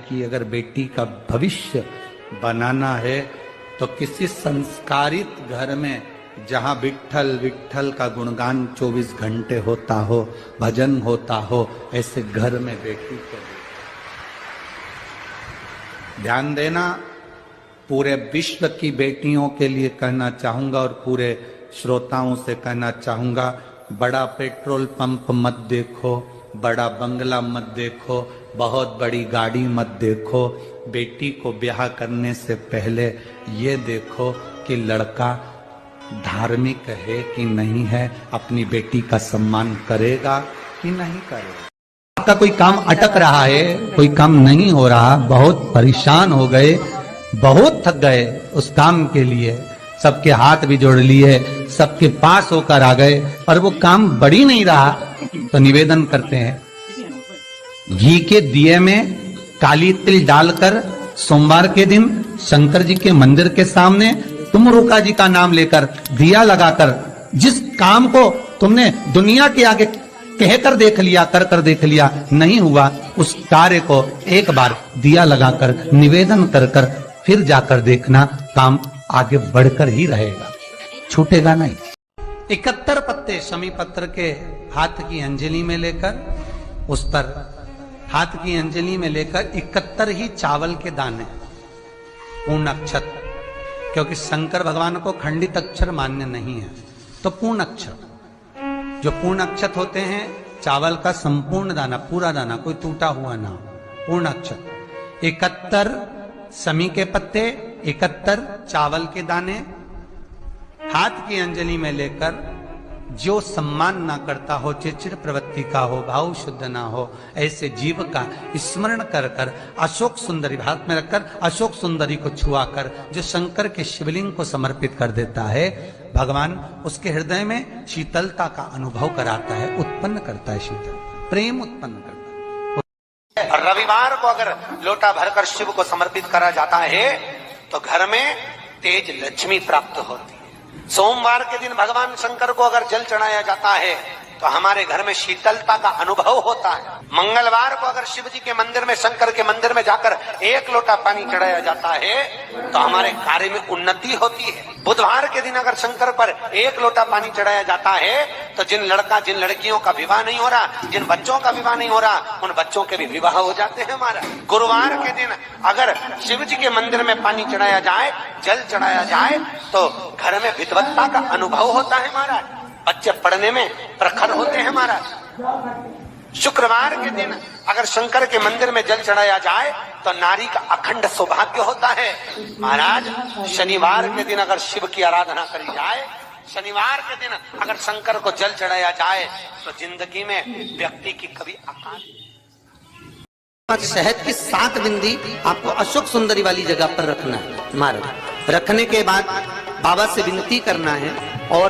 कि अगर बेटी का भविष्य बनाना है तो किसी संस्कारित घर में जहां विट्ठल विट्ठल का गुणगान 24 घंटे होता हो, भजन होता हो, ऐसे घर में बेटी को ध्यान देना। पूरे विश्व की बेटियों के लिए कहना चाहूंगा और पूरे श्रोताओं से कहना चाहूंगा, बड़ा पेट्रोल पंप मत देखो, बड़ा बंगला मत देखो, बहुत बड़ी गाड़ी मत देखो। बेटी को ब्याह करने से पहले ये देखो कि लड़का धार्मिक है कि नहीं है, अपनी बेटी का सम्मान करेगा कि नहीं करेगा। आपका कोई काम अटक रहा है, कोई काम नहीं हो रहा, बहुत परेशान हो गए, बहुत थक गए उस काम के लिए, सबके हाथ भी जोड़ लिए, सबके पास होकर आ गए, पर वो काम बढ़ ही नहीं रहा, तो निवेदन करते हैं घी के दिए में काली तिल डालकर सोमवार के दिन शंकर जी के मंदिर के सामने तुम रुका जी का नाम लेकर दिया लगाकर, जिस काम को तुमने दुनिया के आगे कहकर देख लिया, कर देख लिया, नहीं हुआ, उस कार्य को एक बार दिया लगाकर निवेदन कर फिर जाकर देखना, काम आगे बढ़कर ही रहेगा, छूटेगा नहीं। 71 पत्ते शमी पत्र के हाथ की अंजलि में लेकर, उस पर हाथ की अंजलि में लेकर 71 ही चावल के दाने, पूर्ण अक्षर, क्योंकि शंकर भगवान को खंडित अक्षर मान्य नहीं है, तो पूर्ण अक्षर, जो पूर्ण अक्षर होते हैं चावल का संपूर्ण दाना, पूरा दाना, कोई टूटा हुआ ना, पूर्ण अक्षर, 71 शमी के पत्ते, 71 चावल के दाने हाथ की अंजलि में लेकर, जो सम्मान ना करता हो, चिचिर प्रवृत्ति का हो, भाव शुद्ध ना हो, ऐसे जीव का स्मरण कर कर अशोक सुंदरी हाथ में रखकर अशोक सुंदरी को छुआकर जो शंकर के शिवलिंग को समर्पित कर देता है, भगवान उसके हृदय में शीतलता का अनुभव कराता है, उत्पन्न करता है, शीतल प्रेम उत्पन्न करता है। और रविवार को अगर लोटा भरकर शिव को समर्पित करा जाता है तो घर में तेज लक्ष्मी प्राप्त होती है। सोमवार के दिन भगवान शंकर को अगर जल चढ़ाया जाता है तो हमारे घर में शीतलता का अनुभव होता है। मंगलवार को अगर शिव जी के मंदिर में, शंकर के मंदिर में जाकर एक लोटा पानी चढ़ाया जाता है तो हमारे कार्य में उन्नति होती है। बुधवार के दिन अगर शंकर पर एक लोटा पानी चढ़ाया जाता है तो जिन लड़कियों का विवाह नहीं हो रहा, जिन बच्चों का विवाह नहीं हो रहा, उन बच्चों के भी विवाह हो जाते हैं हमारा। गुरुवार के दिन अगर शिव जी के मंदिर में पानी चढ़ाया जाए, जल चढ़ाया जाए, तो घर में विद्वत्ता का अनुभव होता है हमारा, बच्चे पढ़ने में प्रखर होते हैं महाराज। शुक्रवार के दिन अगर शंकर के मंदिर में जल चढ़ाया जाए तो नारी का अखंड सौभाग्य होता है महाराज। शनिवार के दिन अगर शिव की आराधना करी जाए, शनिवार के दिन अगर शंकर को जल चढ़ाया जाए तो जिंदगी में व्यक्ति की कभी अकाल। शहद की 7 बिंदी आपको अशोक सुंदरी वाली जगह पर रखना है महाराज। रखने के बाद बाबा से विनती करना है और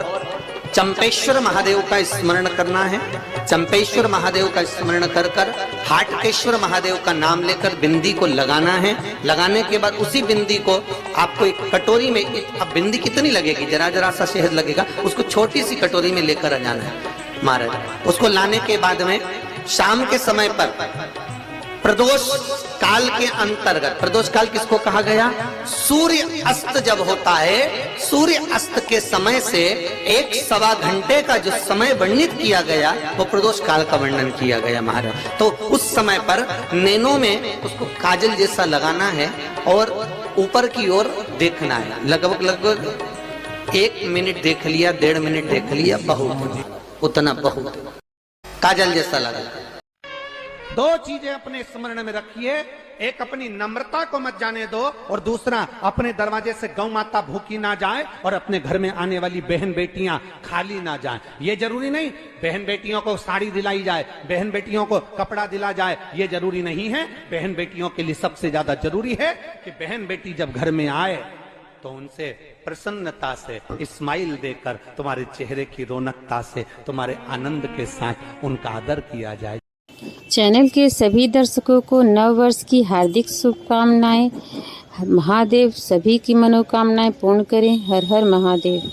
चंपेश्वर महादेव का स्मरण करना है। चंपेश्वर महादेव का स्मरण कर कर हाटकेश्वर महादेव का नाम लेकर बिंदी को लगाना है। लगाने के बाद उसी बिंदी को आपको एक कटोरी में, अब बिंदी कितनी लगेगी, जरा सा शहद लगेगा, उसको छोटी सी कटोरी में लेकर आ जाना है महाराज। उसको लाने के बाद में शाम के समय पर प्रदोष काल के अंतर्गत, प्रदोष काल किसको कहा गया, सूर्य अस्त जब होता है, सूर्य अस्त के समय से 1-1.25 घंटे का जो समय वर्णित किया गया वो प्रदोष काल का वर्णन किया गया महाराज। तो उस समय पर नैनों में उसको काजल जैसा लगाना है और ऊपर की ओर देखना है। लगभग 1 मिनट देख लिया, 1.5 मिनट देख लिया, बहुत, उतना बहुत काजल जैसा लगा। 2 चीजें अपने स्मरण में रखिए, एक अपनी नम्रता को मत जाने दो और दूसरा अपने दरवाजे से गौ माता भूखी ना जाए और अपने घर में आने वाली बहन बेटियां खाली ना जाएं। ये जरूरी नहीं बहन बेटियों को साड़ी दिलाई जाए, बहन बेटियों को कपड़ा दिला जाए, ये जरूरी नहीं है। बहन बेटियों के लिए सबसे ज्यादा जरूरी है कि बहन बेटी जब घर में आए तो उनसे प्रसन्नता से स्माइल देकर, तुम्हारे चेहरे की रौनकता से, तुम्हारे आनंद के साथ उनका आदर किया जाए। चैनल के सभी दर्शकों को नव वर्ष की हार्दिक शुभकामनाएं। महादेव सभी की मनोकामनाएं पूर्ण करें। हर हर महादेव।